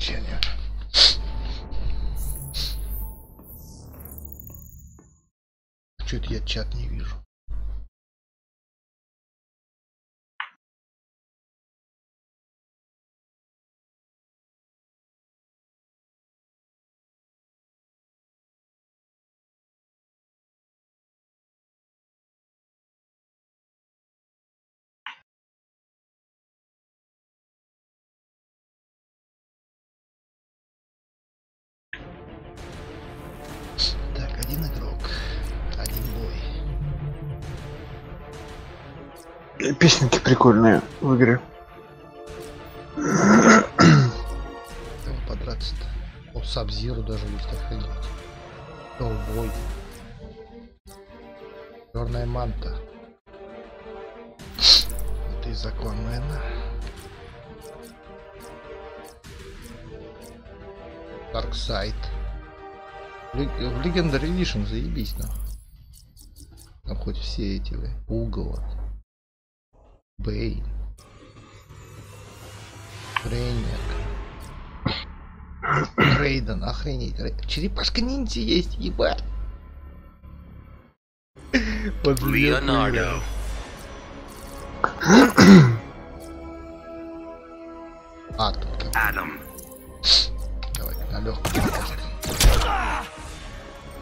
молчание. Чё-то я чат не вижу. Так, один игрок, один бой. Песенки прикольные в игре. Кого подраться-то? О, Саб-Зиру даже есть, охренеть. Бой. Черная манта. Это из Аквамена. Дарксайд. В Legendary Edition заебись, но. Там хоть все эти угол. Бейн. Рейнер. Рейден, охренеть. Черепашка ниндзя есть, ебать. Леонардо. А, тут как. Адам. Давай, на легкую.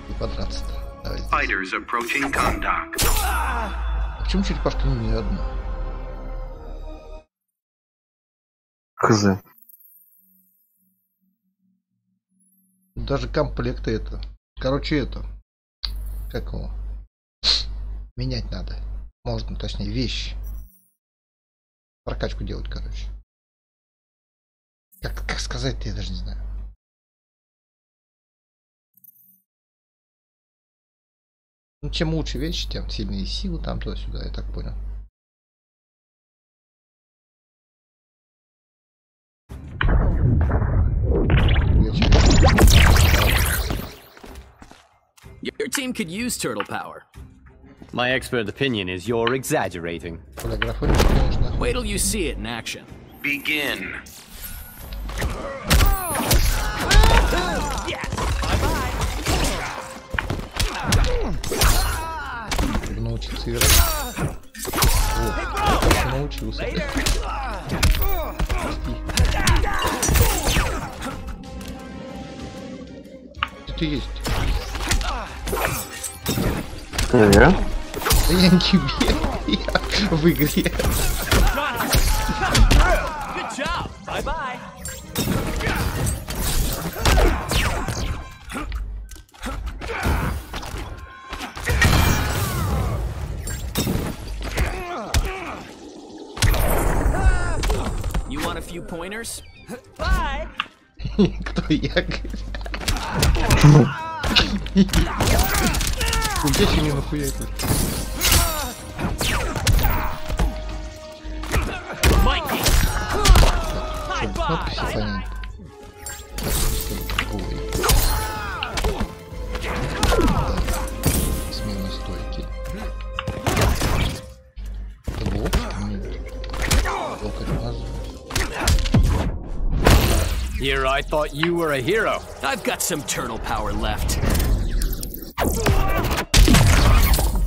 И подраться-то. Давай здесь. Fighters approaching contact. А почему черепашка не одна? Хз. Даже комплекты это. Короче, это. Как его? Менять надо. Можно, точнее, вещи. Прокачку делать, короче. Как сказать-то, я даже не знаю. Ну, чем лучше вещи, тем сильнее силы там туда-сюда, я так понял. Your team could use turtle power. My expert opinion is you're exaggerating. Wait till you see it in action. Begin. Чтобы научиться играть. О, научился. Ты есть. Я? Да я не тебе, я в игре. Good job. Bye bye. You want a few pointers? Bye. Кто я? Где же не нахуя это? Кнопки все понятно. Смена стойки. Блок? Блок размазываю. Here I thought you were a hero. I've got some turtle power left.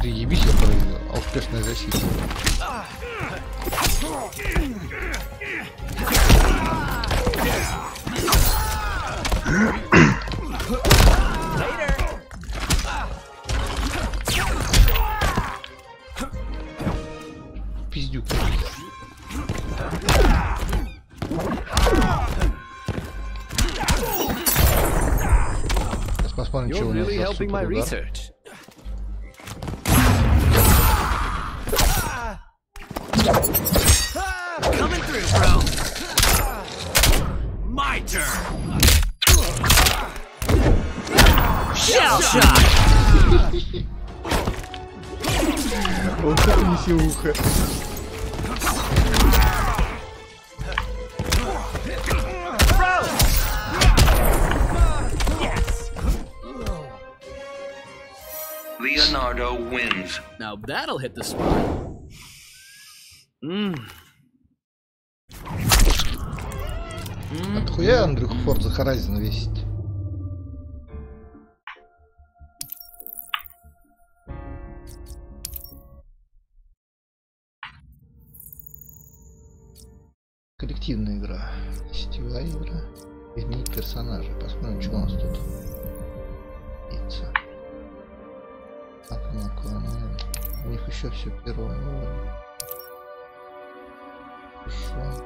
Ты ебись, я проверил. А успешная защита. Пиздюк. Сейчас посмотрим, что у нас за супер удар. Coming through, bro. My turn. Shell shot. Вот это веселуха. Leonardo wins. Now that'll hit the spot. Отхуя Андрюх Forza Horizon весит? Коллективная игра, сетевая игра, изменить персонажа. Посмотрим, что у нас тут. У них еще все первое. Хорошо.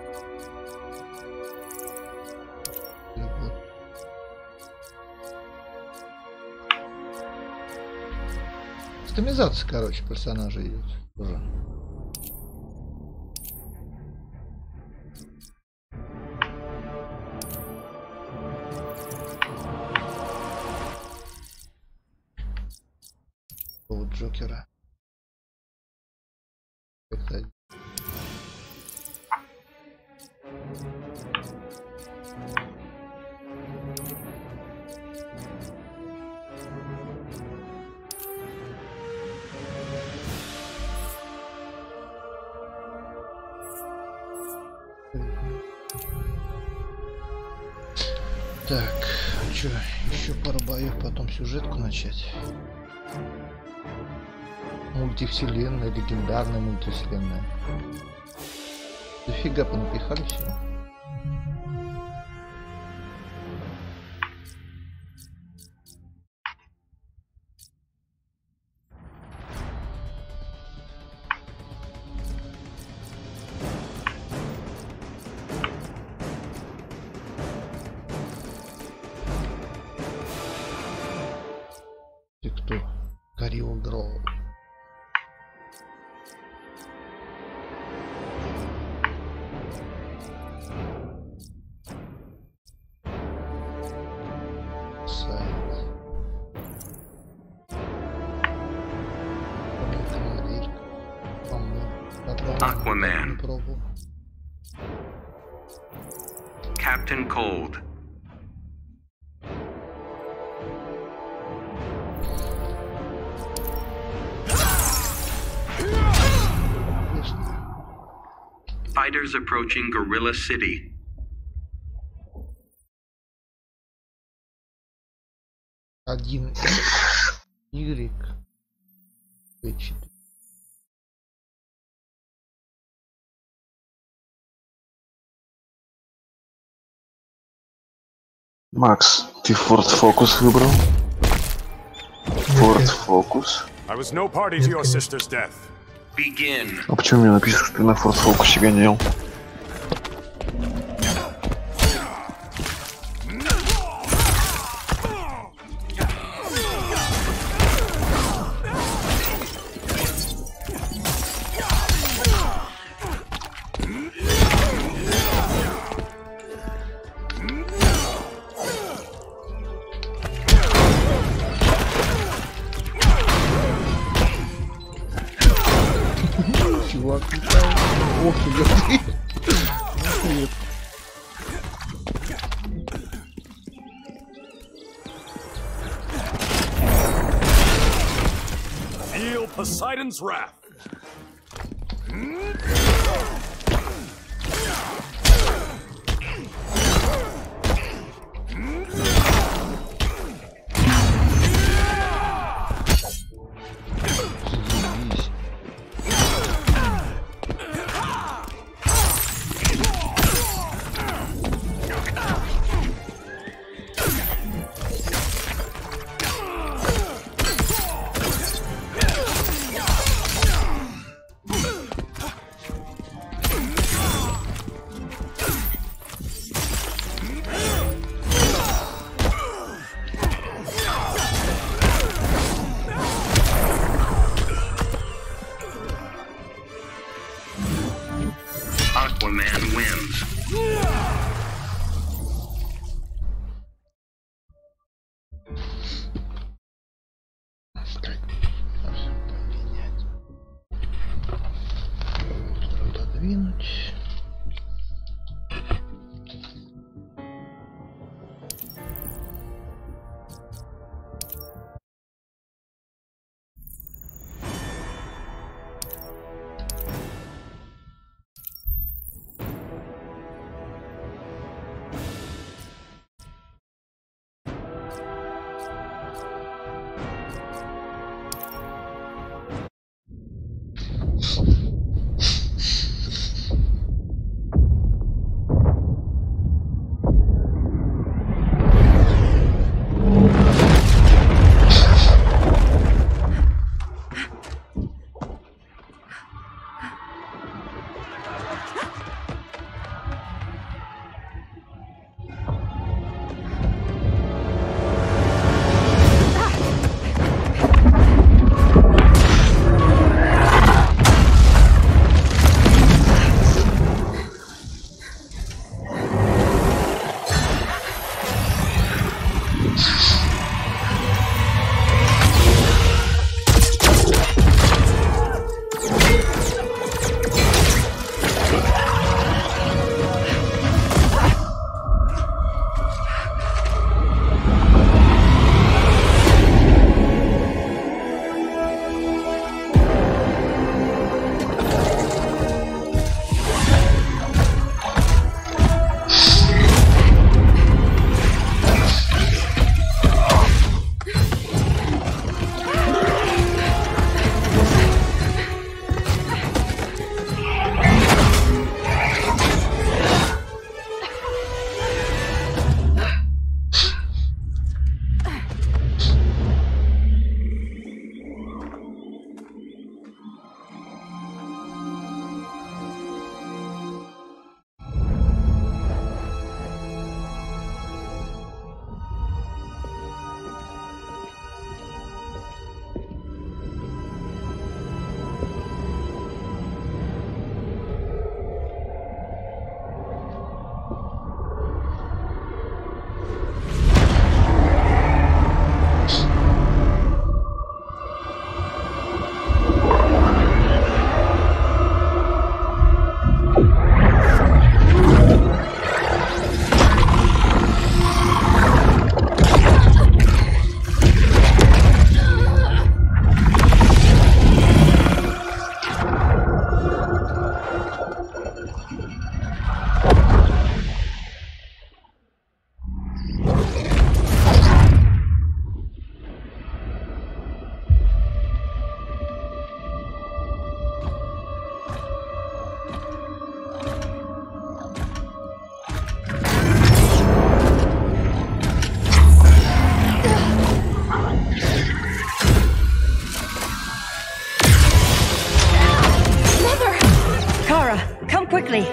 Кастомизация, короче, персонажа идет тоже. Вот Джокера. Так, что, еще пару боев, потом сюжетку начать. Мультивселенная, легендарная мультивселенная. Дофига понапихали всего. Ты кто? Горилла Гроу. Aquaman. Captain Cold. Fighters approaching Gorilla City. Один Y. Макс, ты Ford Focus выбрал? Ford Focus? I was no party to your sister's death. Begin. А почему мне напишешь, что ты на Ford Focus гонял? Чувак, ох ты, Feel Poseidon's wrath. Aquaman wins. Подвинуть. down quickly.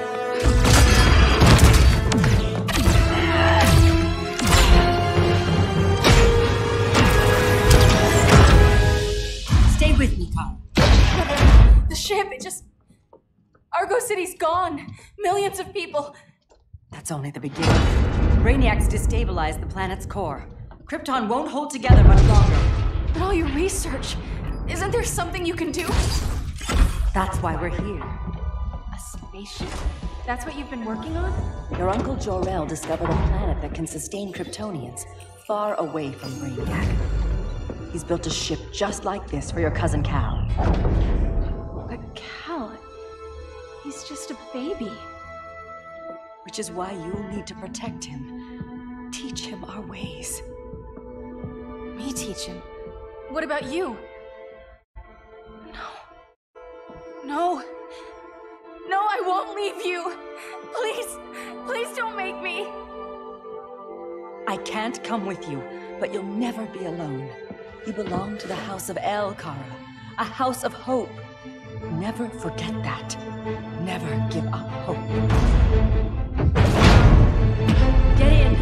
Stay with me, Carl. The ship, it just... Argo City's gone. Millions of people. That's only the beginning. Brainiac's destabilized the planet's core. Krypton won't hold together much longer. But all your research, isn't there something you can do? That's why we're here. A spaceship? That's what you've been working on? Your uncle Jor-El discovered a planet that can sustain Kryptonians, far away from Brainiac. He's built a ship just like this for your cousin Cal. But Cal... he's just a baby. Which is why you'll need to protect him. Teach him our ways. Me teach him? What about you? No. No, I won't leave you. Please, please don't make me. I can't come with you, but you'll never be alone. You belong to the House of El, Kara. A house of hope. Never forget that. Never give up hope. Get in.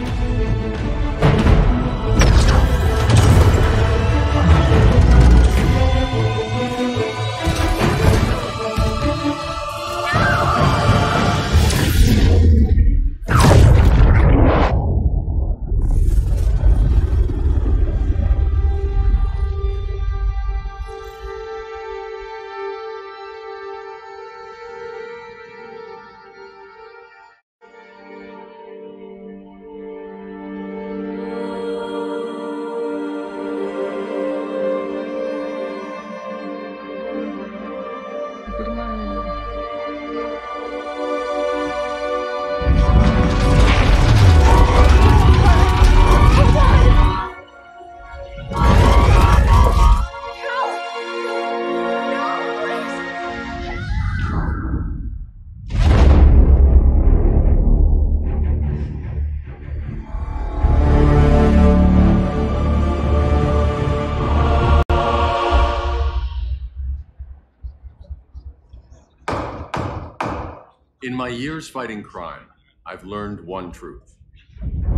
In my years fighting crime, I've learned one truth.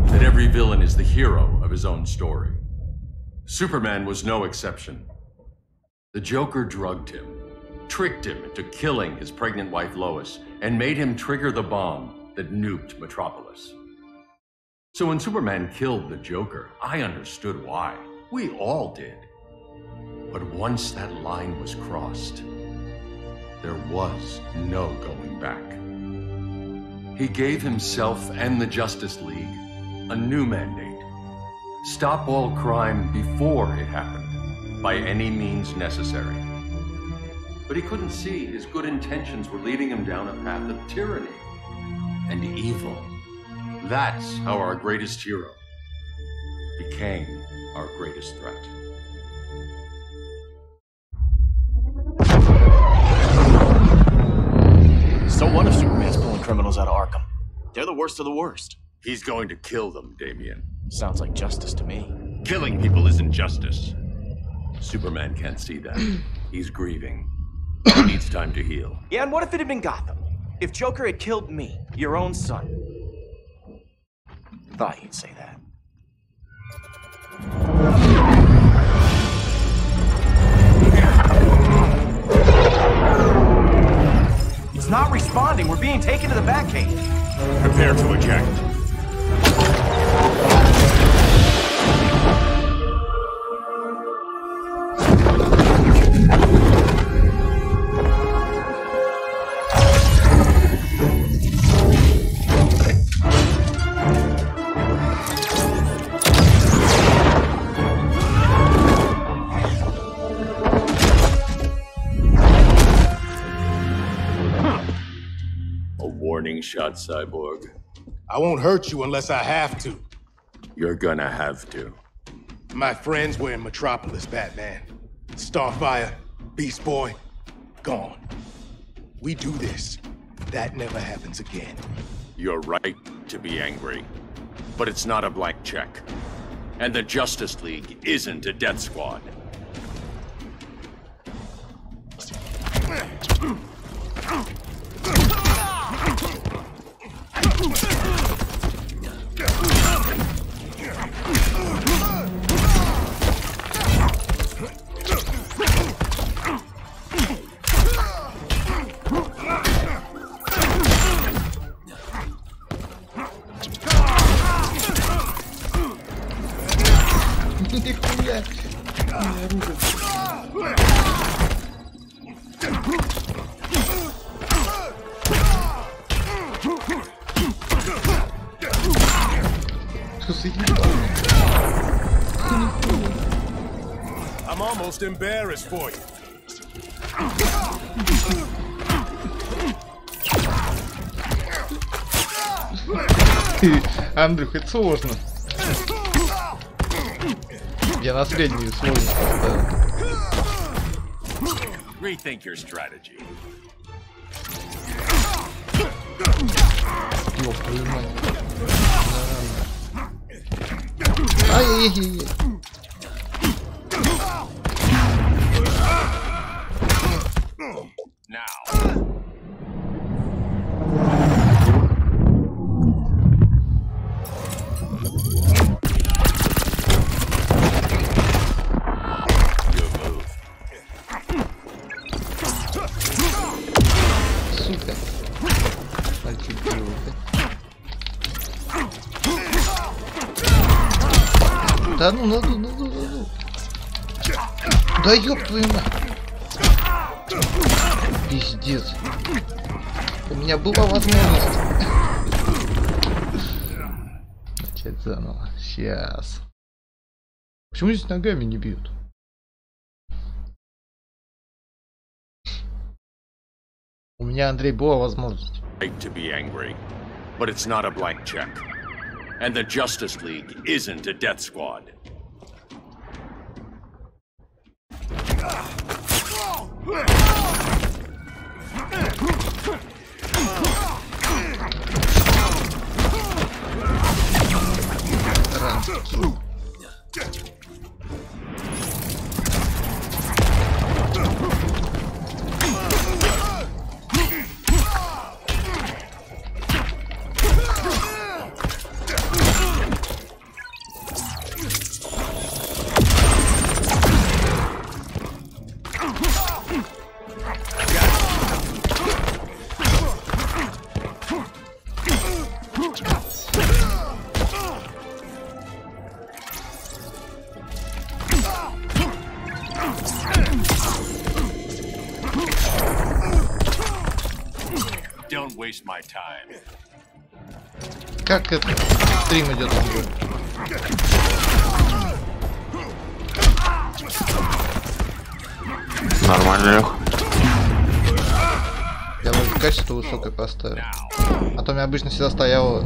That every villain is the hero of his own story. Superman was no exception. The Joker drugged him, tricked him into killing his pregnant wife Lois, and made him trigger the bomb that nuked Metropolis. So when Superman killed the Joker, I understood why. We all did. But once that line was crossed, there was no going back. He gave himself and the Justice League a new mandate. Stop all crime before it happened, by any means necessary. But he couldn't see his good intentions were leading him down a path of tyranny and evil. That's how our greatest hero became our greatest threat. So what if Superman's pulling criminals out of Arkham? They're the worst of the worst. He's going to kill them, Damian. Sounds like justice to me. Killing people isn't justice. Superman can't see that. He's grieving. He needs time to heal. Yeah, and what if it had been Gotham? If Joker had killed me, your own son? Thought you'd say that. It's not responding. We're being taken to the Batcave. Prepare to eject. Warning shot, Cyborg. I won't hurt you unless I have to. You're gonna have to. My friends were in Metropolis, Batman. Starfire, Beast Boy, gone. We do this. That never happens again. You're right to be angry. But it's not a blank check. And the Justice League isn't a death squad. I'm almost embarrassed for you. Андрюх, это сложно. Я на среднюю сложность поставил. Rethink your strategy. Ёб твою мать. Ай-яй-яй-яй. Сука. Да ну. Да ёб твою мать. Пиздец. У меня была возможность. Начать заново. Сейчас. Почему здесь ногами не бьют? У меня, Андрей, была возможность. Right to be angry, but it's not a blank check. And the Justice League isn't a death squad. Don't waste my time. Как это? Стрим идет. Нормально, Лех. Я вроде качество высокое поставил. А то у меня обычно всегда стояла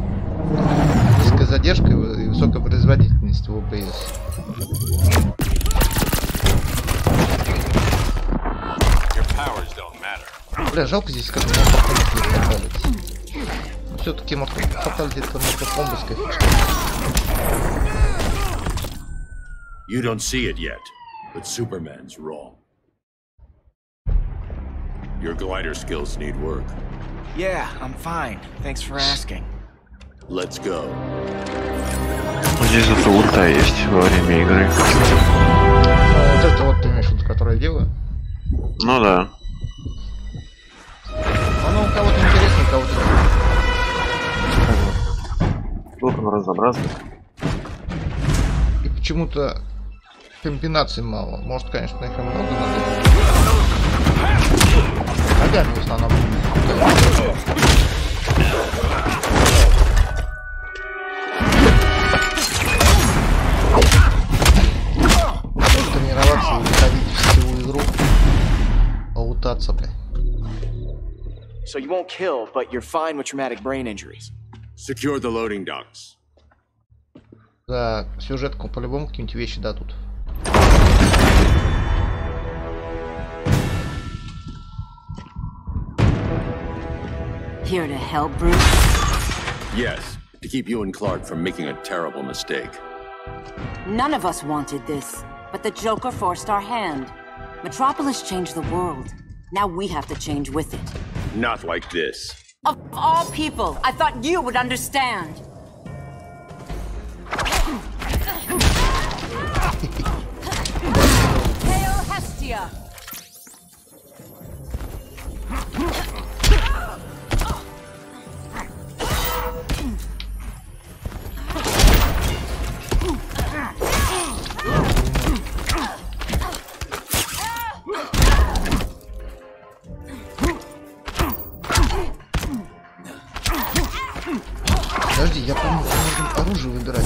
низкая задержка и высокая производительность в OBS. Бля, жалко здесь как все-таки фаталити это мортофомбовская фишка. You don't see it yet, but Superman's wrong. Your glider skills need work. Yeah, I'm fine. Thanks for asking. Let's go. Здесь зато ульта есть во время игры. Вот это вот ты имеешь в виду, которое я делаю? Ну да. Оно у кого-то интересно, у кого-то нет. Тут он разнообразный. И почему-то комбинаций мало. Может, конечно, их и много надо. Ногами в основном. Тренироваться и выходить в сетевую игру. Лутаться, блядь. So you won't kill, but you're fine with traumatic brain injuries. Secure the loading docks. За сюжетку по-любому какие-нибудь вещи дадут. Here to help, Bruce? Yes, to keep you and Clark from making a terrible mistake. None of us wanted this, but the Joker forced our hand. Metropolis changed the world. Now we have to change with it. Not like this. Of all people, I thought you would understand. Hail Hestia! Я помню, что можно оружие выбирать.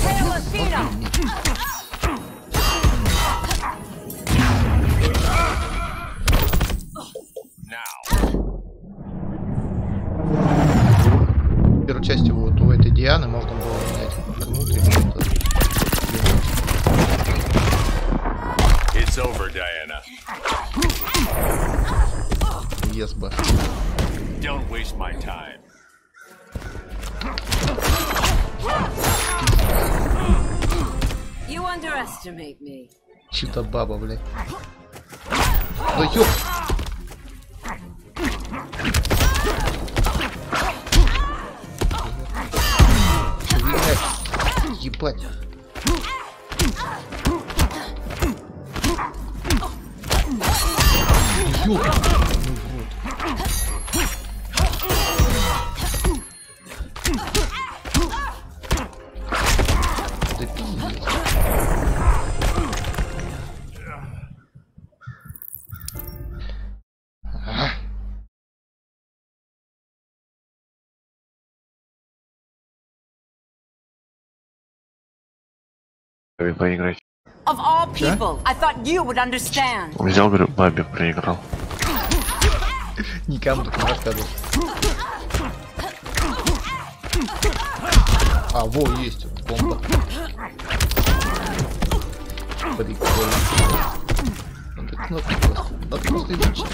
В первой части вот у этой Дианы можно было менять кому-то и что-то. It's over, Diana. Yes, boss. Don't waste my time. You underestimate me. Чья-то баба, блядь. Да ёп! Ебать. Ёп! Да пиздец. Поиграть. Of all people, I thought you would understand. Взял, говорю, бабе проиграл. Никому так не рассказывал. А, во, есть бомба. Прикольно. Надо кнопки просто. Надо просто изучить.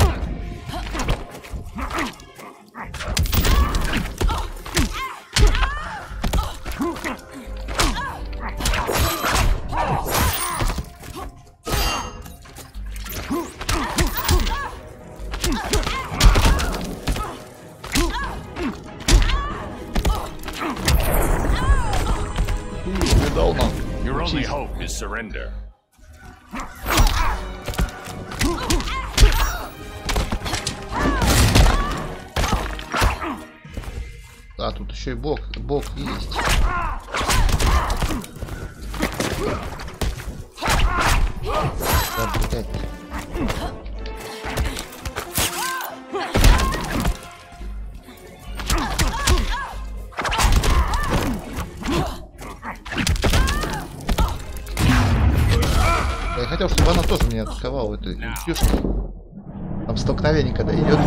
Your only hope is surrender. А, тут еще и бок есть. Да, блядь. Я хотел, чтобы она тоже меня атаковала, это идешь, там столкновение когда идет.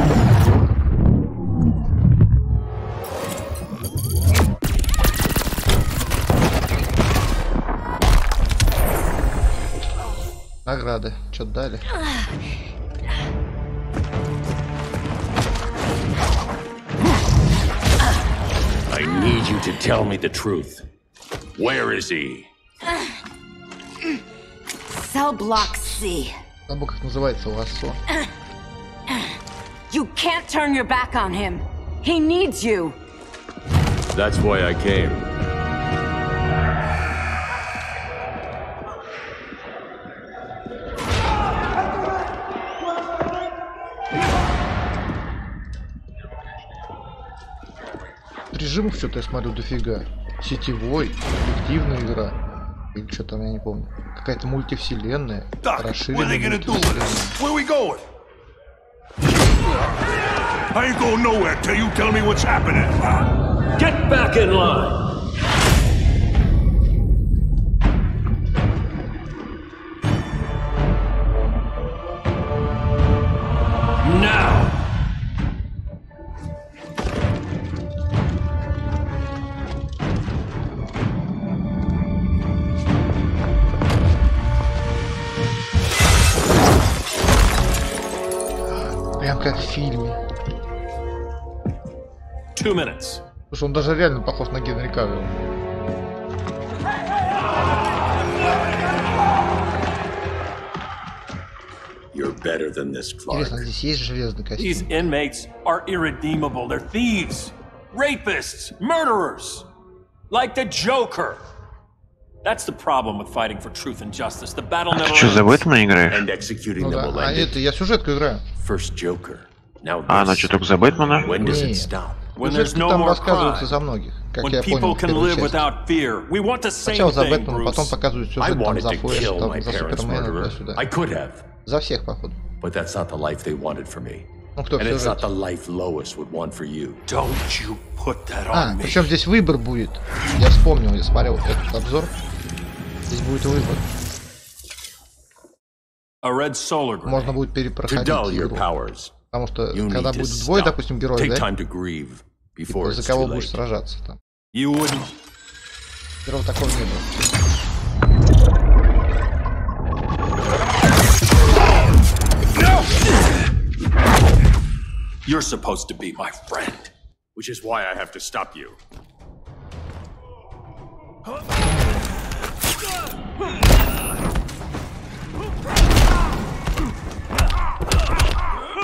Награды, что дали? I need you to tell me the truth. Where is he? Cell block C. Забыл, как называется, лассо. You can't turn your back on him. He needs you. That's why I came. Режимов что-то я смотрю дофига. Сетевой, коллективная игра. Или что там, я не помню. Какая-то мультивселенная. Расширенная мультивселенная. I ain't going nowhere till you tell me what's happening. Get back in line. Now. Прям как в фильме. 2 minutes. Потому что он даже реально похож на Генри Кавилла. You're better than this, Clark. Интересно, здесь есть железный костюм? These inmates are irredeemable. They're thieves, rapists, murderers. Like the Joker. That's the problem with fighting for truth and justice. The battle never Ты что, за Бэтмена играешь? And executing Ну them да, will а end это it. я сюжетку играю. First Joker. Now А, this. она что, только за Бэтмена? When does it Нет. stop? When there's Сюжетки no там more рассказываются crime. за многих, как When я понял people в can первой live части. without fear. We want the same Сначала за thing, Бэтмена, потом Bruce. показывают I сюжет там wanted за to Флэша, kill my там за parents' Супермена, murderer. туда-сюда. I could have, За всех, походу. but that's not the life they wanted for me. Ну кто в сюжете? Причем здесь выбор будет. Я вспомнил, я смотрел этот обзор. Здесь будет выбор. Можно будет перепроходить игру. Потому что когда будет двое, допустим, героев, да? Типа, за кого будешь сражаться там. Первого такого не было. You're supposed to be my friend, which is why I have to stop you.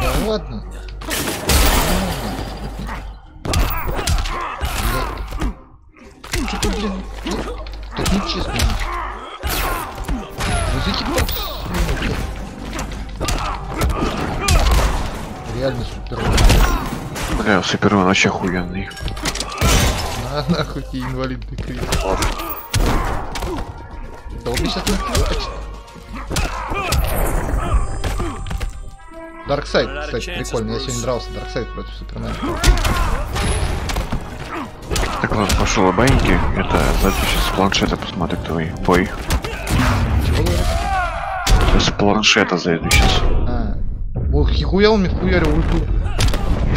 Да ладно. Что-то, блин, так нечестно. Музыки реально супермен. Бля, супермен вообще охуенный. Нахуй тебе инвалидный кресло. Да он сейчас нахуй. Дарксайд, кстати, прикольно. Я сегодня дрался Дарксайд против Супермена. Так ладно, пошел обойники. Это запись с планшета, посмотри твой бой. С планшета зайду сейчас. Ох, хихуя он мне вхуярил ульту.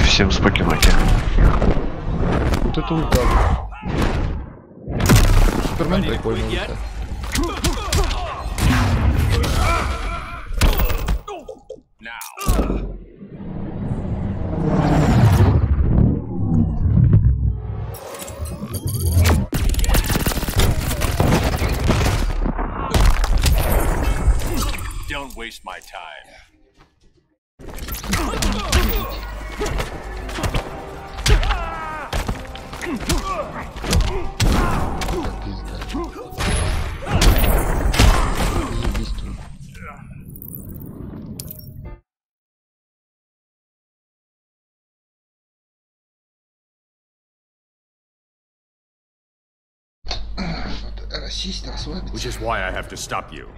Всем спокойноки. Вот это ульта. Супермен прикольный ульта. Don't waste my time. Which is why I have to stop you.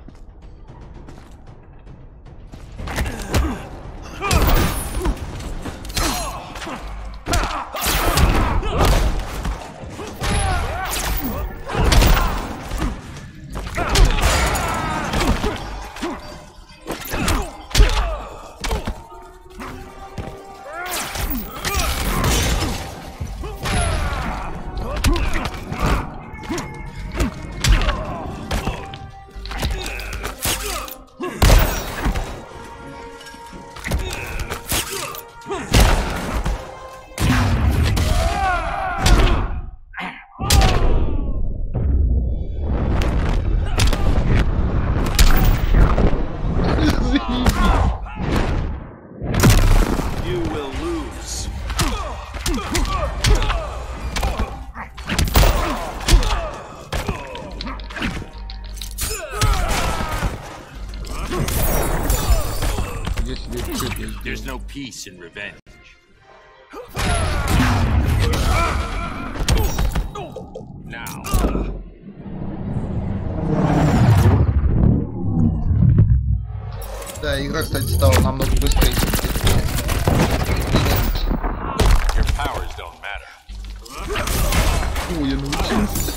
There's no peace in revenge. Now. Да, игра, кстати, стала намного быстрее. Your powers don't matter. Ой, я научился.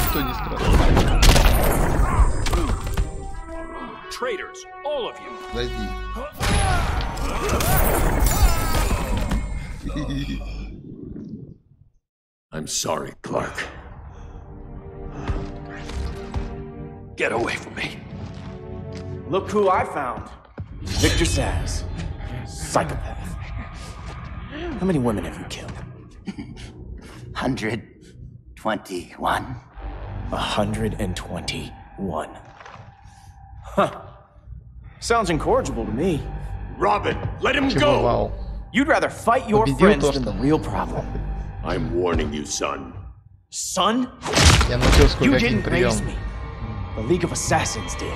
Никто не страшно. Traitors, all of you. Зайди. I'm sorry, Clark. Get away from me. Look who I found. Victor Saz. Psychopath. How many women have you killed? 121. 121. Huh. Sounds incorrigible to me. Robin, let him go! You'd rather fight your friends than the real problem. I'm warning you, son. Son? Я научился You кое-каким didn't raise приемам. me. The League of Assassins did.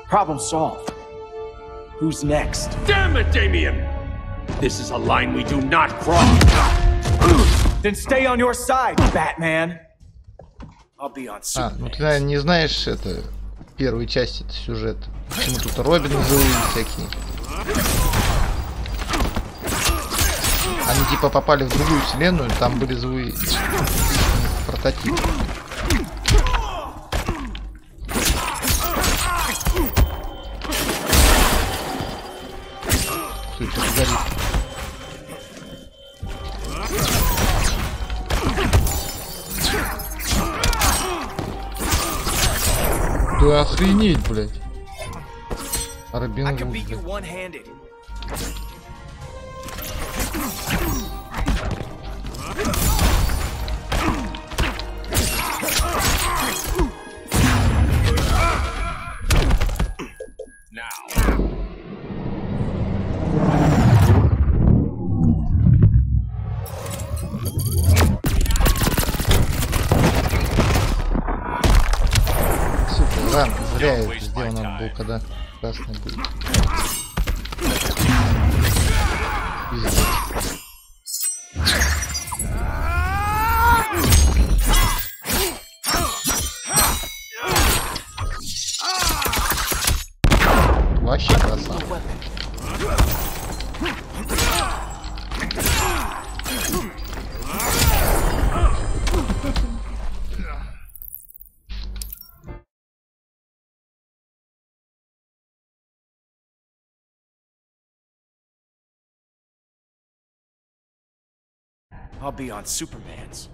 Problem solved. Who's next? Damn it, Damien! This is a line we do not cross. Then stay on your side, Batman. I'll be on А, ну ты, наверное, не знаешь это первой части это сюжета. Почему тут Робин живые всякие. Они типа попали в другую вселенную, там были живые прототипы. Кто это горит? Да охренеть, блядь. Робин Гуд, блядь. Ран, зря это сделано было, когда красный будет. Вообще красава. I'll be on Superman's.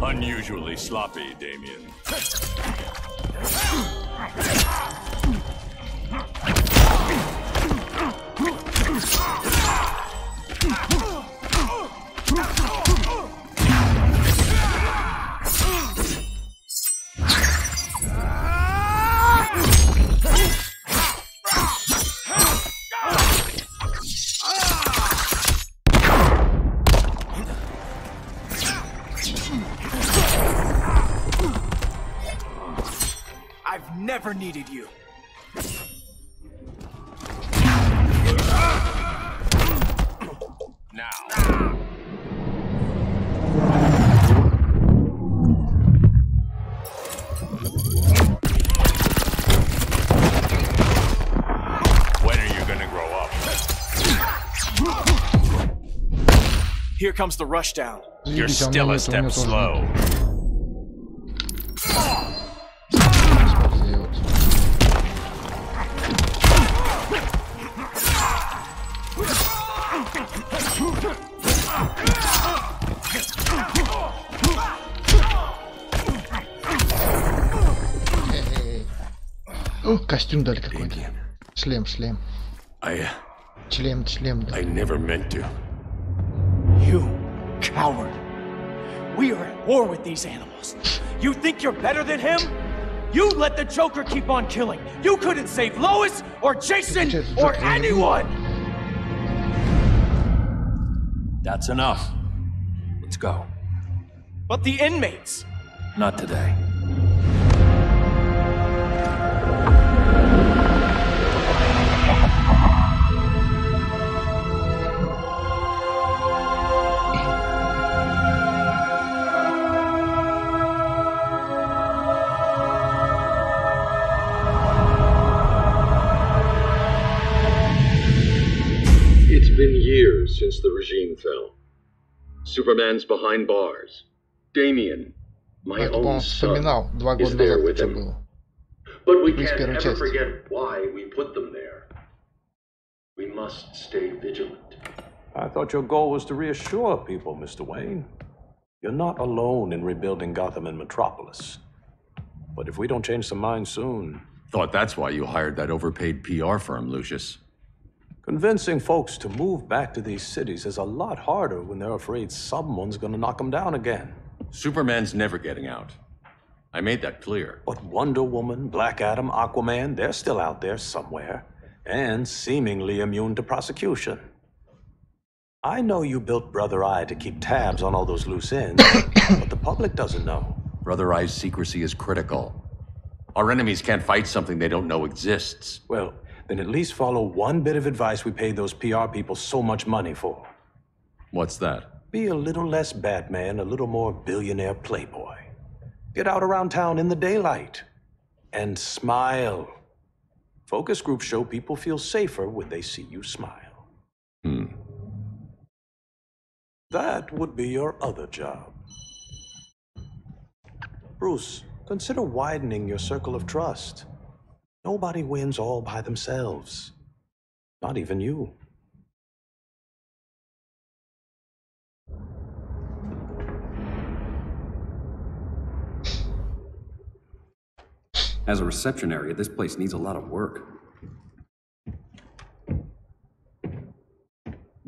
Unusually sloppy, Damien. I've never needed you. Now. When are you gonna grow up? Here comes the rushdown. You're still a step slow. О, костюм дали какой-то. Шлем. Шлем, да. I never meant to. You coward. We are at war with these animals. You think you're better than him? You let the Joker keep on killing. You couldn't save Lois or Jason or anyone. That's enough. Let's go. But the inmates. Not today. It's been years since the regime fell. Superman's behind bars. Damien, my own son, is there with him. But we can't ever forget why we put them there. We must stay vigilant. I thought your goal was to reassure people, Mr. Wayne. You're not alone in rebuilding Gotham and Metropolis. But if we don't change some minds soon... Thought that's why you hired that overpaid PR firm, Lucius. Convincing folks to move back to these cities is a lot harder when they're afraid someone's gonna knock them down again. Superman's never getting out. I made that clear. But Wonder Woman, Black Adam, Aquaman, they're still out there somewhere, and seemingly immune to prosecution. I know you built Brother Eye to keep tabs on all those loose ends, but the public doesn't know. Brother Eye's secrecy is critical. Our enemies can't fight something they don't know exists. Well, then at least follow one bit of advice we paid those PR people so much money for. What's that? Be a little less Batman, a little more billionaire playboy. Get out around town in the daylight. And smile. Focus groups show people feel safer when they see you smile. That would be your other job. Bruce, consider widening your circle of trust. Nobody wins all by themselves. Not even you. As a reception area, this place needs a lot of work.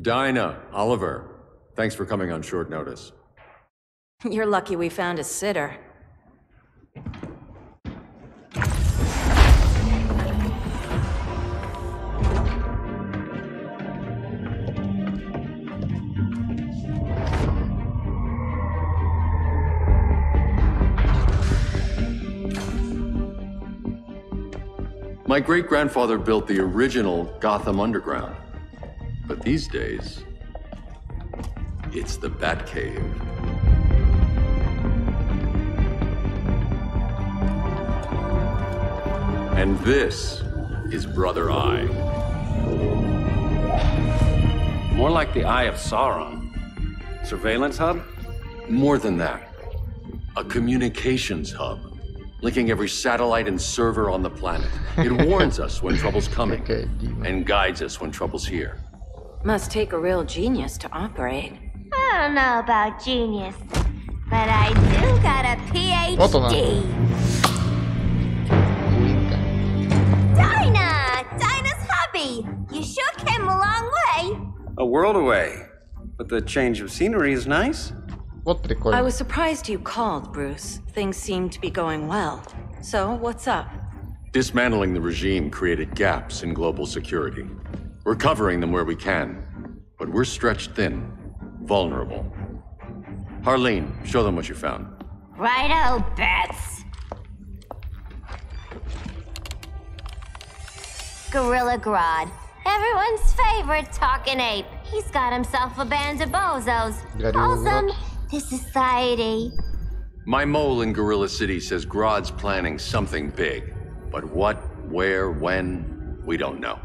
Dinah, Oliver, thanks for coming on short notice. You're lucky we found a sitter. My great-grandfather built the original Gotham Underground. But these days, it's the Batcave. And this is Brother Eye. More like the Eye of Sauron. Surveillance hub? More than that. A communications hub. Linking every satellite and server on the planet. It warns us when trouble's coming, and guides us when trouble's here. Must take a real genius to operate. I don't know about genius, but I do got a PhD. Dinah's hubby. You sure came a long way. A world away. But the change of scenery is nice. I was surprised you called, Bruce. Things seem to be going well. So, what's up? Dismantling the regime created gaps in global security. We're covering them where we can, but we're stretched thin, vulnerable. Harleen, show them what you found. Righto, Bets. Gorilla Grodd. Everyone's favorite talking ape. He's got himself a band of bozos. Calls them the Society. My mole in Gorilla City says Grodd's planning something big. But what, where, when, we don't know.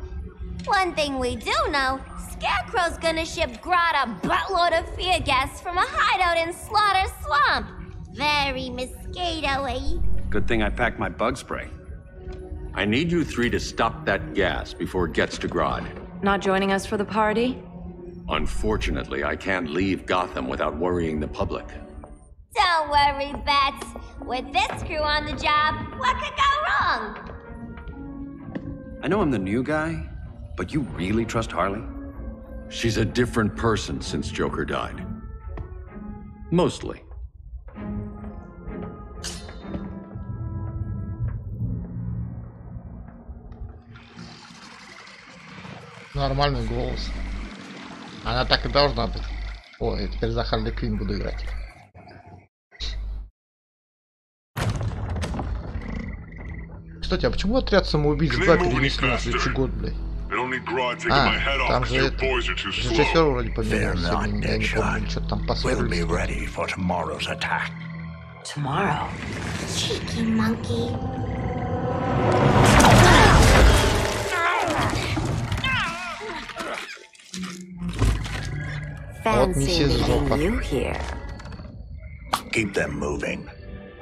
One thing we do know, Scarecrow's gonna ship Grodd a buttload of fear gas from a hideout in Slaughter Swamp. Very mosquito-y. Good thing I packed my bug spray. I need you three to stop that gas before it gets to Grodd. Not joining us for the party? Unfortunately, I can't leave Gotham without worrying the public. Don't worry, Bats. With this crew on the job, what could go wrong? I know I'm the new guy, but you really trust Harley? She's a different person since Joker died. Mostly. Нормальный голос. Она так и должна быть. Ой, я теперь за Харли Квинн буду играть. Кстати, а почему отряд самоубийц 2 перенесли на следующий год, блядь? А, там же это... Режиссер вроде поменялся. Я не помню, что там поссорились. Tomorrow? Cheeky monkey. Fancy meeting you here. Keep them moving.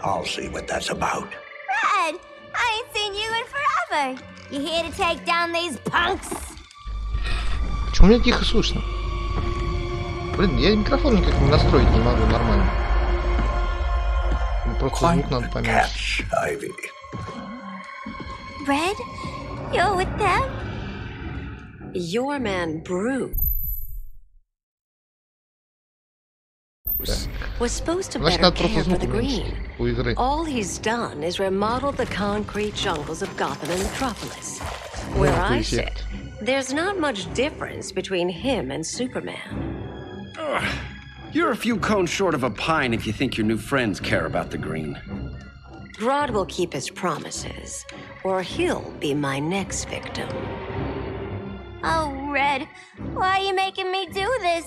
I'll see what that's about. Red, I ain't seen you in forever. You here to take down these punks? Почему меня тихо слышно? Блин, я микрофон никак не настроить не могу нормально. Просто звук надо поменять. Red, you're with them? Your man Bruce was supposed to better care for the green. All he's done is remodeled the concrete jungles of Gotham and Metropolis. Where I sit, there's not much difference between him and Superman. You're a few cones short of a pine if you think your new friends care about the green. Grodd will keep his promises, or he'll be my next victim. Oh, Red, why are you making me do this?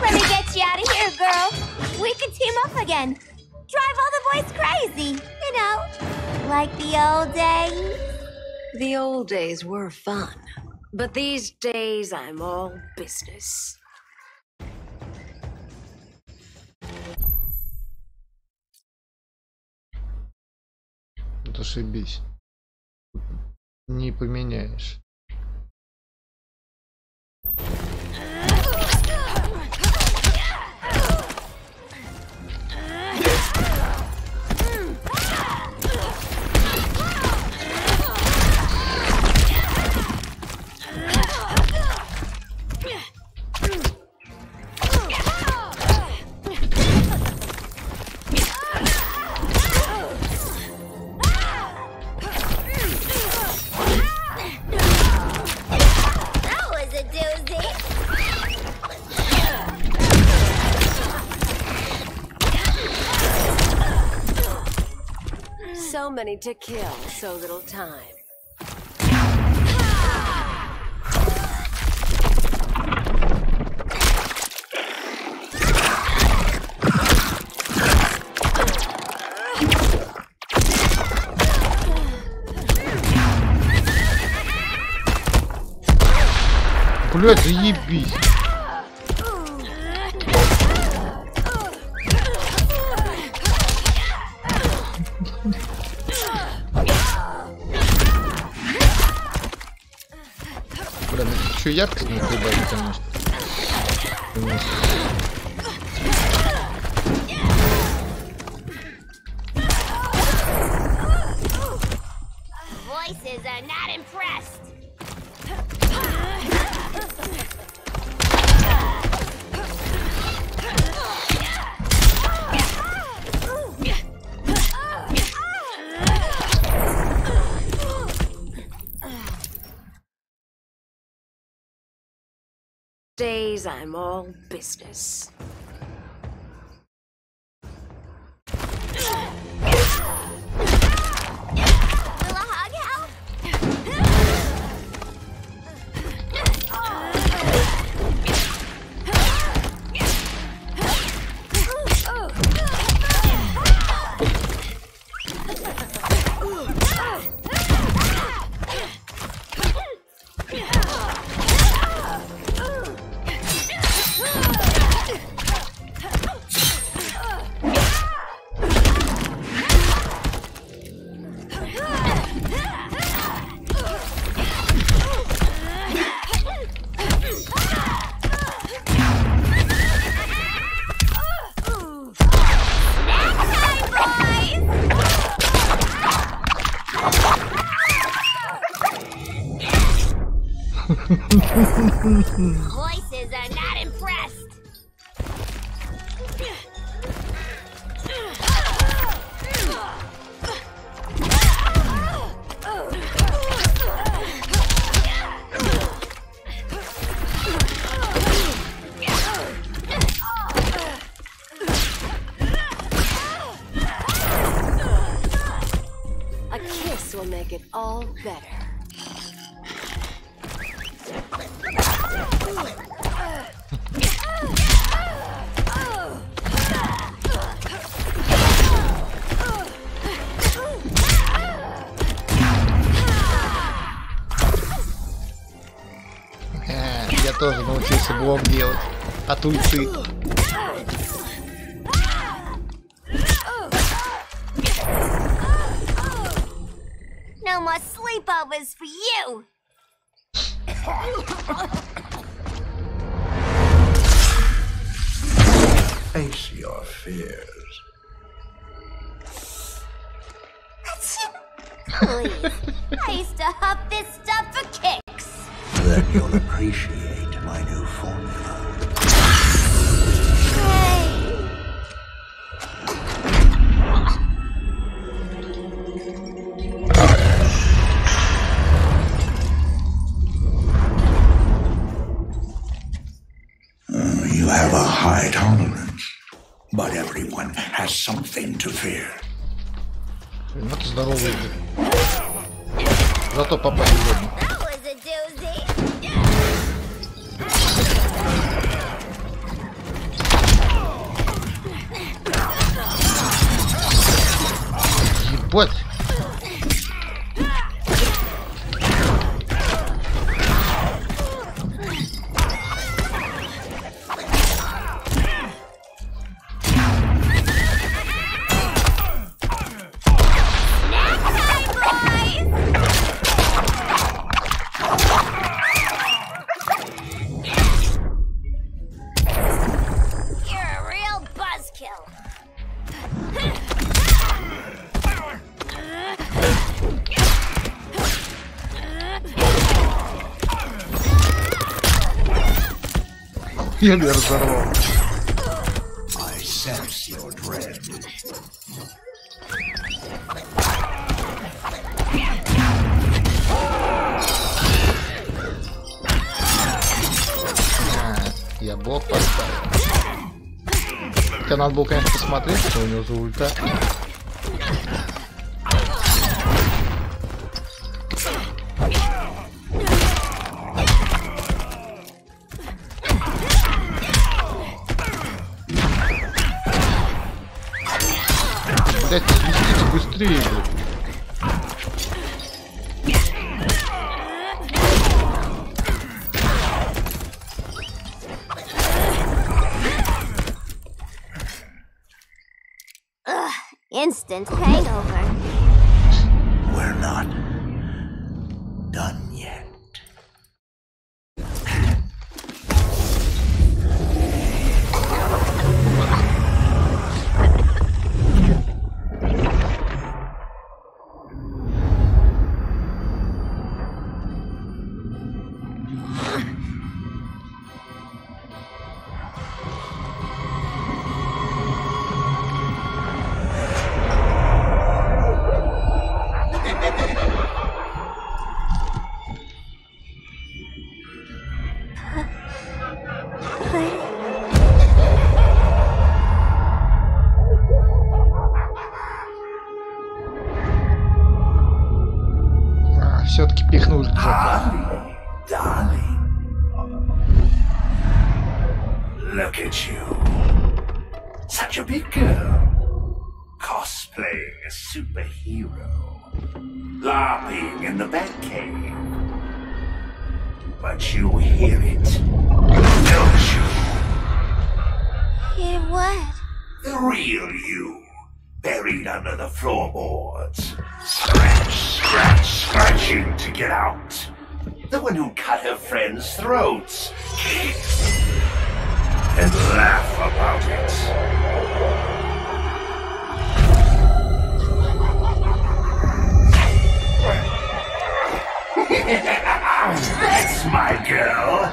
Let me get you out of here, girl. We could team up again. Drive all the boys crazy, you know, like the old days. The old days were fun, but these days I'm all business. Ошибись. Не поменяешь. So many to kill, so little time. Блядь, заебись. Еще яркость не прибавить, конечно. Voices are not impressed. Days I'm all business. Voices are not impressed. A kiss will make it all better. Я тоже научился блок делать от ульты. No more sleepovers for you. Face your fears. Please. I used to huff this stuff for kicks. Then you'll appreciate my new formula. You have a high tolerance, but everyone has something to fear. Вот здоровый. Зато попали годно. Ебать! Я меня разорвал. I sense your dread. Я блок поставил. Хотя надо было, конечно, посмотреть, что у него за ульта. Блять, свистите быстрее, блядь. Instant hangover. We're not done yet. Все-таки пихнул. Darling. Look at you. Such a big girl. Cosplaying a superhero. LARPing in the Batcave. But you hear it, don't you? Hear what? The real you. Buried under the floorboards. Scratch, scratch, scratching to get out. The one who cut her friends' throats. And laugh about it. That's my girl.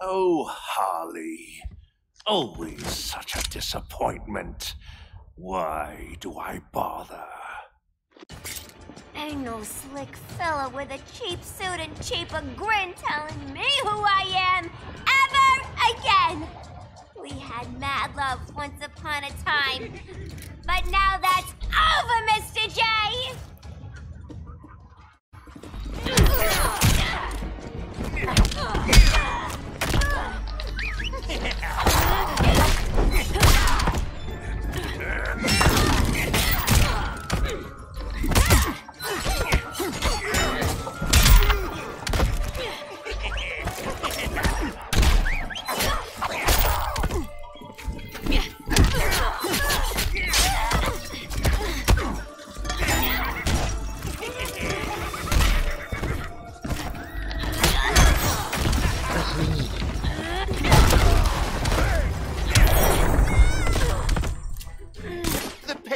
Oh, Harley. Always such a disappointment. Why do I bother? Ain't no slick fella with a cheap suit and cheaper grin telling me who I am ever again. We had mad love once upon a time, but now that's over, Mr. J.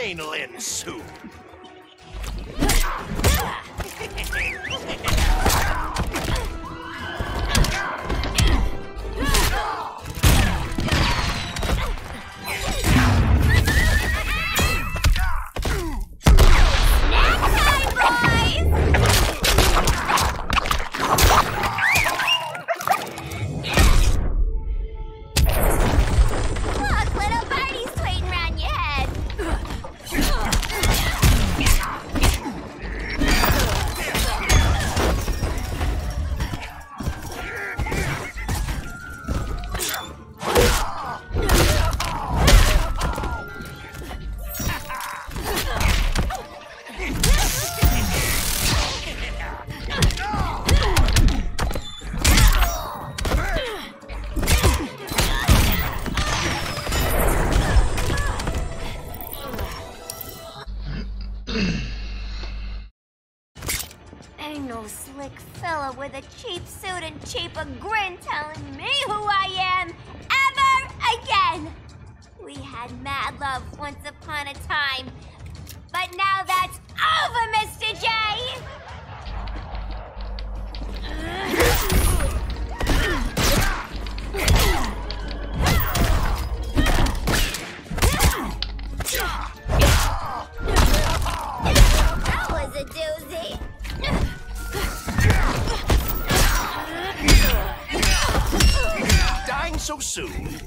Rain'll end soon. Ain't no slick fella with a cheap suit and cheaper grin telling me who I am ever again. We had mad love once upon a time, but now that's over, Mr. J. That was a doozy. Dying so soon?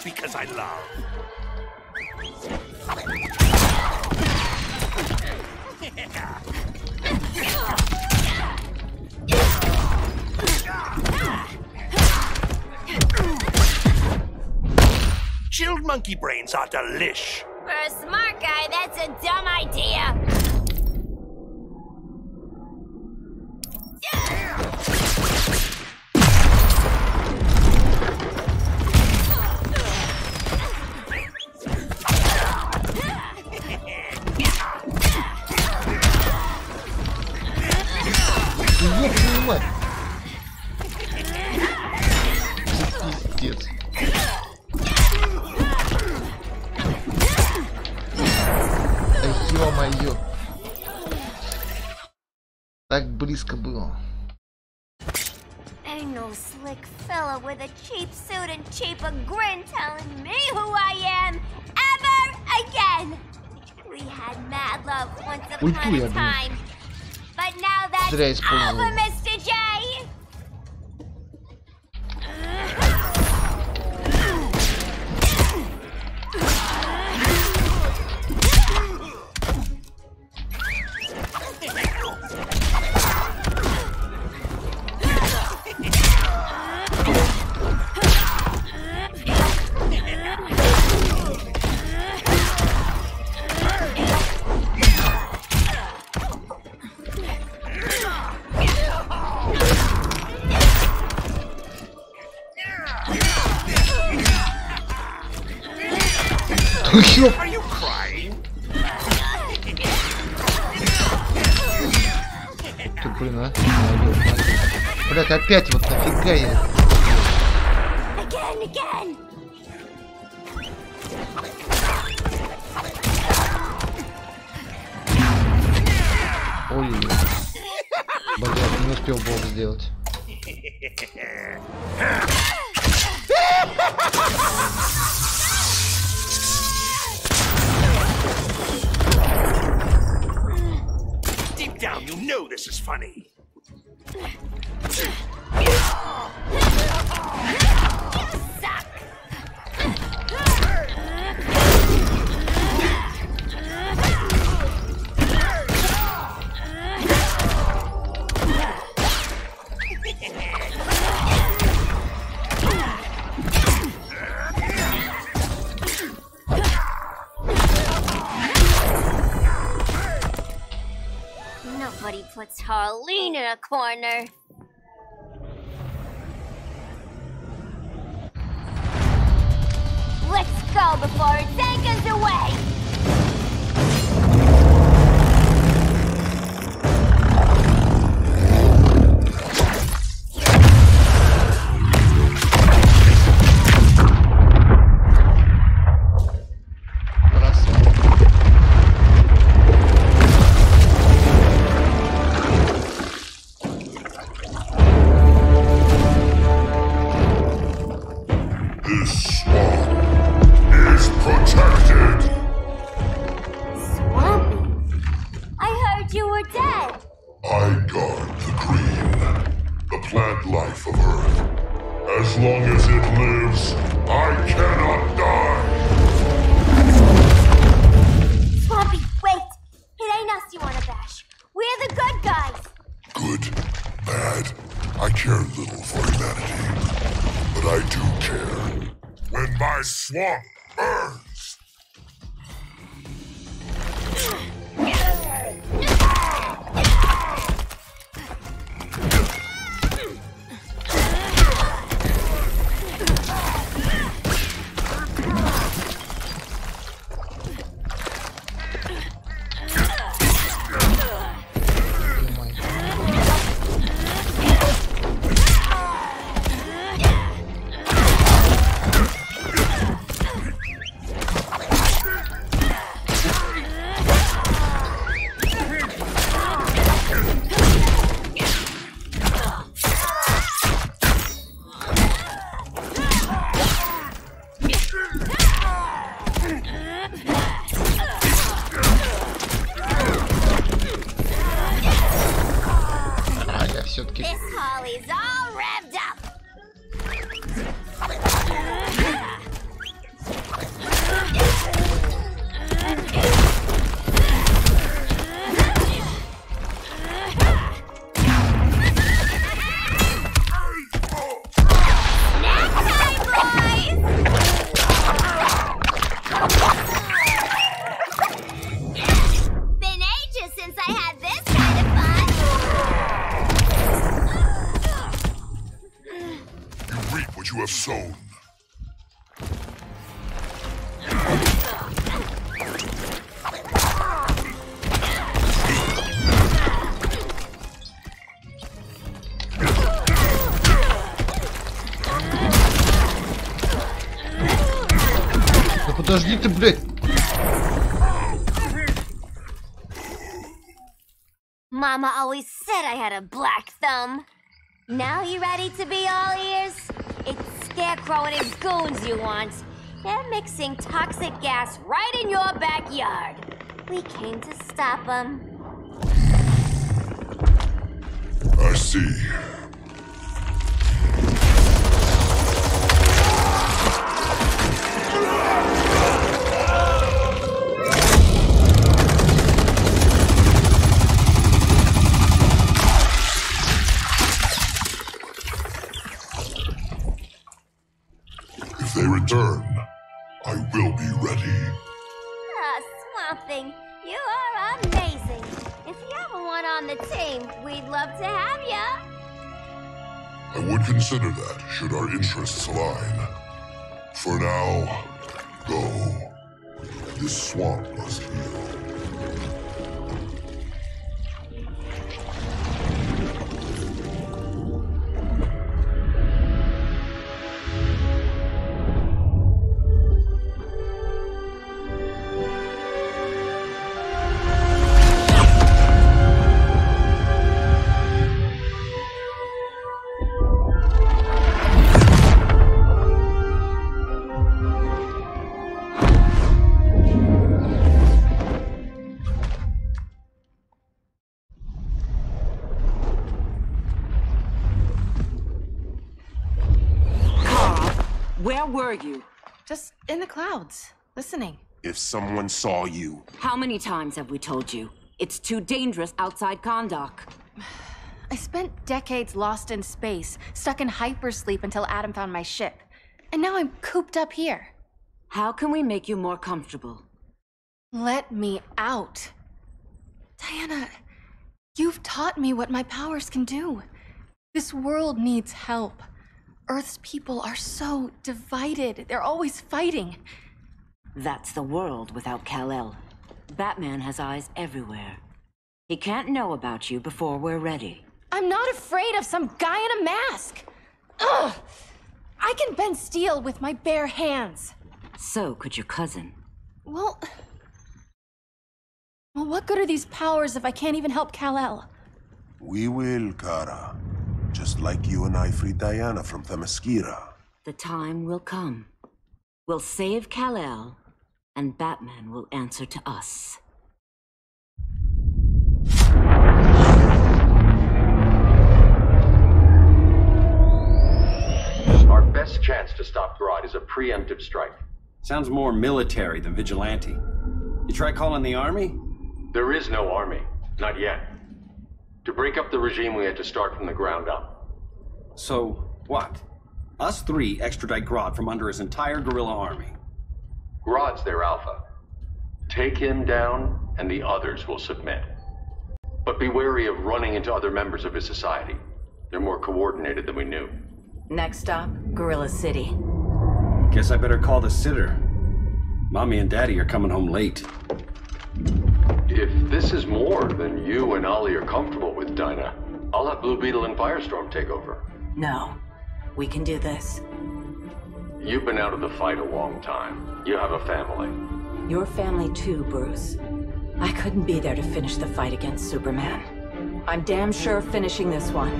Because I love. Chilled monkey brains are delish. For a smart guy, that's a dumb idea. Пиздец. Да ё-моё. Так близко было. Ain't no slick fella with a cheap suit and cheaper grin telling me who I am ever again. We had mad love once upon a time, but now that's over, Mr. J. Are you crying? Ты, блин, а? Блядь, опять вот нафига я? Again. Ой-ой-ой. Блядь, не успел бог сделать. Deep down, you know this is funny. puts Harleen in a corner. Let's go before it takes us away! Swamp burns! Подожди ты, блядь. Mama always said I had a black thumb. Now you ready to be all ears? It's Scarecrow and his goons you want. They're mixing toxic gas right in your backyard. We came to stop them. I see. If they return, I will be ready. Ah, Swamp Thing, you are amazing. If you ever want on the team, we'd love to have ya. I would consider that, should our interests align. For now, go. This swamp must heal. Where were you? Just in the clouds, listening. If someone saw you... How many times have we told you? It's too dangerous outside Kondak. I spent decades lost in space, stuck in hypersleep until Adam found my ship. And now I'm cooped up here. How can we make you more comfortable? Let me out. Diana, You've taught me what my powers can do. This world needs help. Earth's people are so divided. They're always fighting. That's the world without Kal-El. Batman has eyes everywhere. He can't know about you before we're ready. I'm not afraid of some guy in a mask. Ugh! I can bend steel with my bare hands. So could your cousin. Well, what good are these powers if I can't even help Kal-El? We will, Kara. Just like you and I freed Diana from Themyscira. The time will come. We'll save Kal-El, and Batman will answer to us. Our best chance to stop Grodd is a preemptive strike. Sounds more military than vigilante. You try calling the army? There is no army. Not yet. To break up the regime, we had to start from the ground up. So, what? Us three extradite Grodd from under his entire guerrilla army. Grodd's their alpha. Take him down, and the others will submit. But be wary of running into other members of his society. They're more coordinated than we knew. Next stop, Gorilla City. Guess I better call the sitter. Mommy and Daddy are coming home late. If this is more than you and Ollie are comfortable with, Dinah, I'll have Blue Beetle and Firestorm take over. No, we can do this. You've been out of the fight a long time. You have a family. Your family too, Bruce. I couldn't be there to finish the fight against Superman. I'm damn sure finishing this one.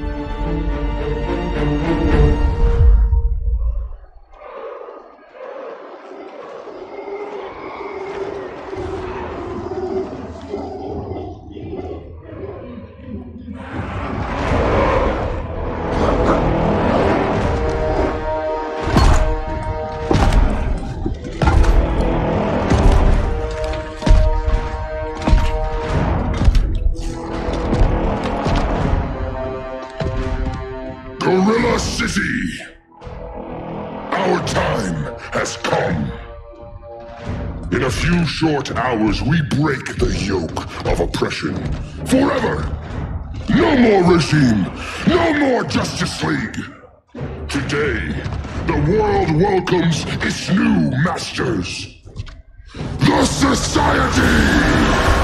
Gorilla City! Our time has come. In a few short hours, we break the yoke of oppression. Forever! No more regime! No more Justice League! Today, the world welcomes its new masters. The Society!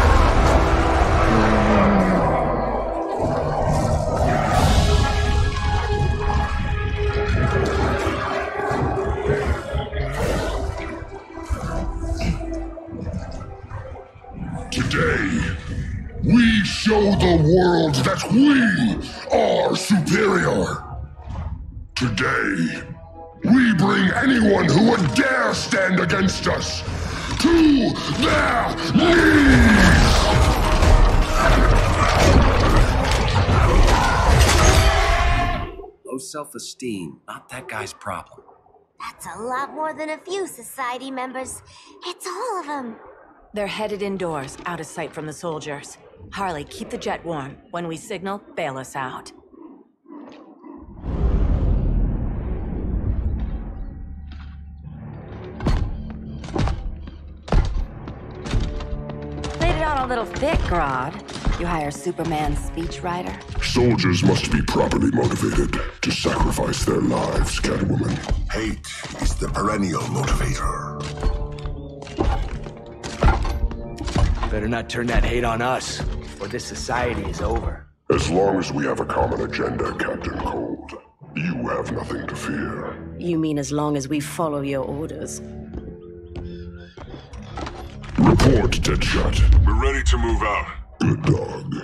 Today, we show the world that we are superior. Today, we bring anyone who would dare stand against us to their knees! Low self-esteem, not that guy's problem. That's a lot more than a few society members. It's all of them. They're headed indoors, out of sight from the soldiers. Harley, keep the jet warm. When we signal, bail us out. Played it on a little thick, Grodd. You hire Superman's speechwriter? Soldiers must be properly motivated to sacrifice their lives, Catwoman. Hate is the perennial motivator. Better not turn that hate on us, or this society is over. As long as we have a common agenda, Captain Cold, you have nothing to fear. You mean as long as we follow your orders? Report, Deadshot. We're ready to move out. Good dog.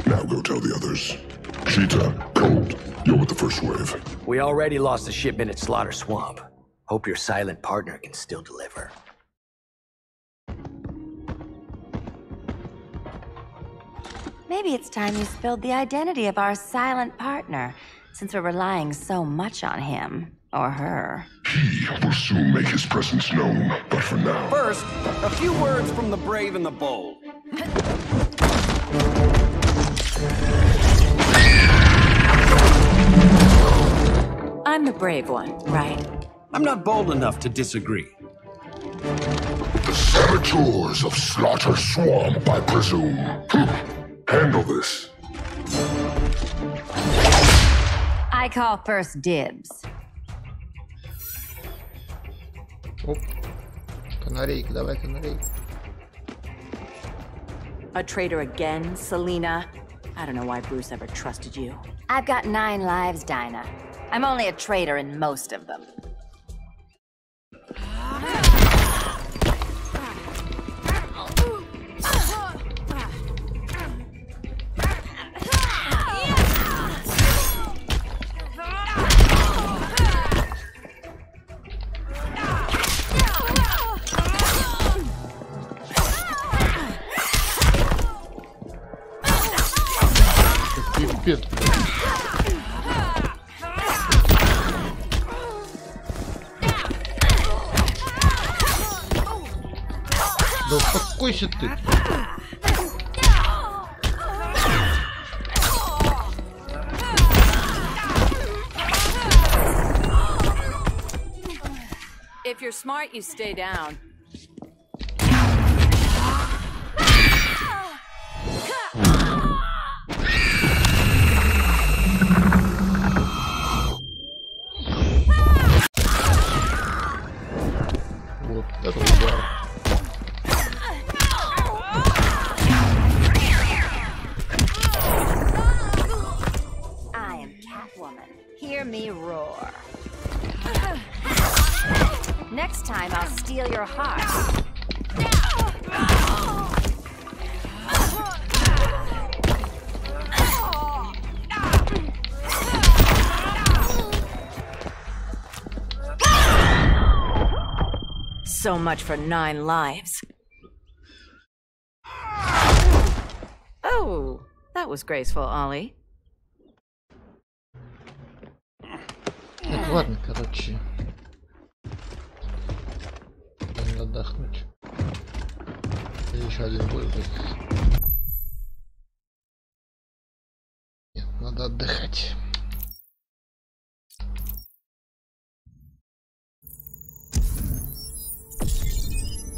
Now go tell the others. Cheetah, Cold, you're with the first wave. We already lost a shipment at Slaughter Swamp. Hope your silent partner can still deliver. Maybe it's time you spilled the identity of our silent partner, since we're relying so much on him. Or her. He will soon make his presence known, but for now... First, a few words from the brave and the bold. I'm the brave one, right? I'm not bold enough to disagree. The saboteurs of Slaughter Swamp, I presume. Handle this. I call first dibs. Оп. Канарейка, давай канарейка. A traitor again, Selena? I don't know why Bruce ever trusted you. I've got 9 lives, Dinah. I'm only a traitor in most of them. Пипец. Да успокойся ты. If you're smart, you stay down. Вот это удар. I am Catwoman. Hear me roar. Next time, I'll steal your heart. So much for 9 lives. Oh, that was graceful, Ollie. Так, ладно, короче. Надо отдохнуть. Или еще один бой будет. Нет, надо отдыхать.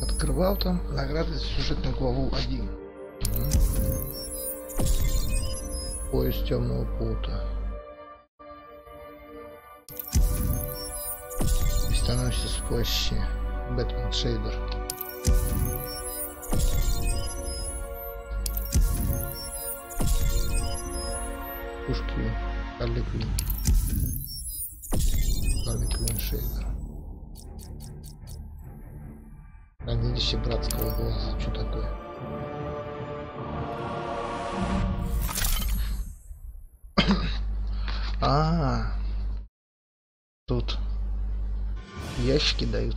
Открывал там награды за сюжетную главу 1. Поезд темного пута. И становишься с плащи. Бэтмен Шейдер. Пушки Харли Квинн. Харли Квинн Шейдер. Хранилище братского глаза. Что такое? Тут ящики дают.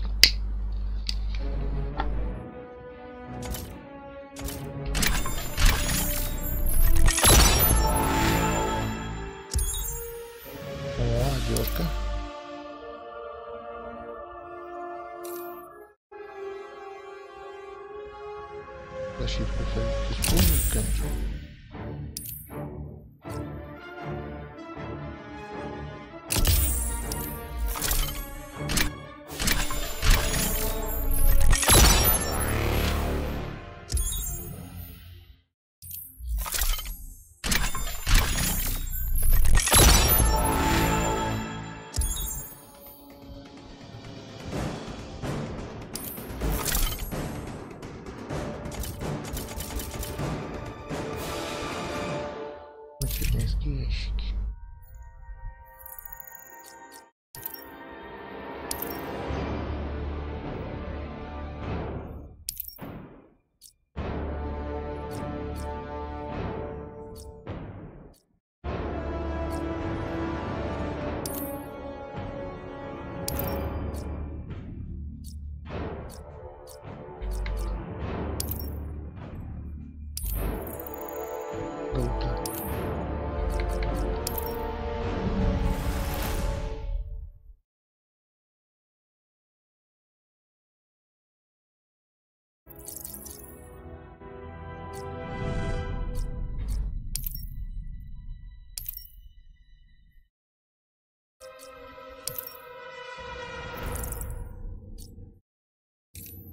О, одежка. Защитку использовать, конечно. Материнские ящики.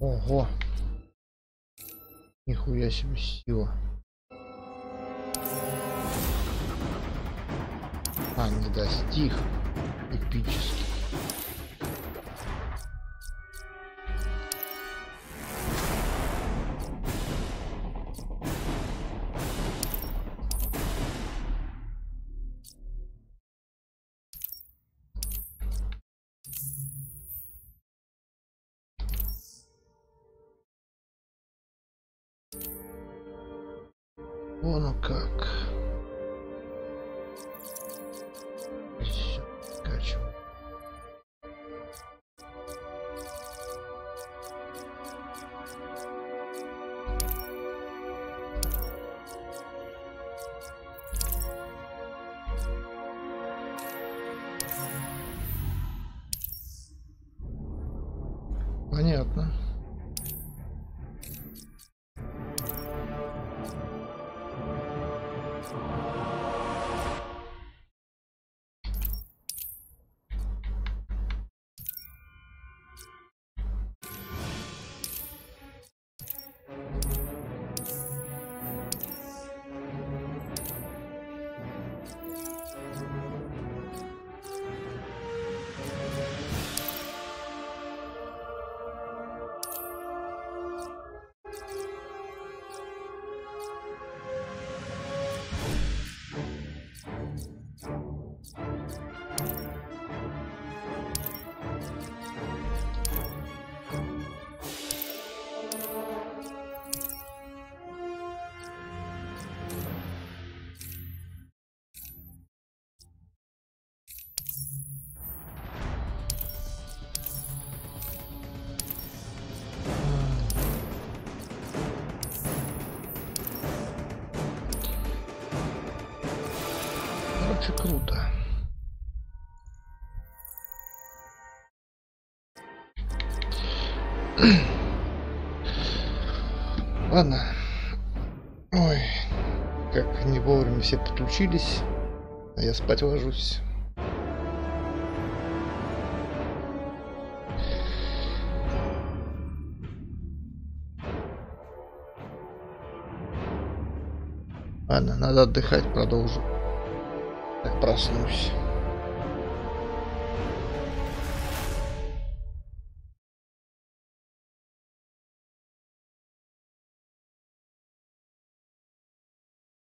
Ого! Нихуя себе сила. не достиг. Эпический. Вон оно как. Всё, скачиваем. Понятно. Короче, круто. Ладно. Ой, как не вовремя все подключились, а я спать ложусь. Ладно, надо отдыхать, продолжу. Так проснусь.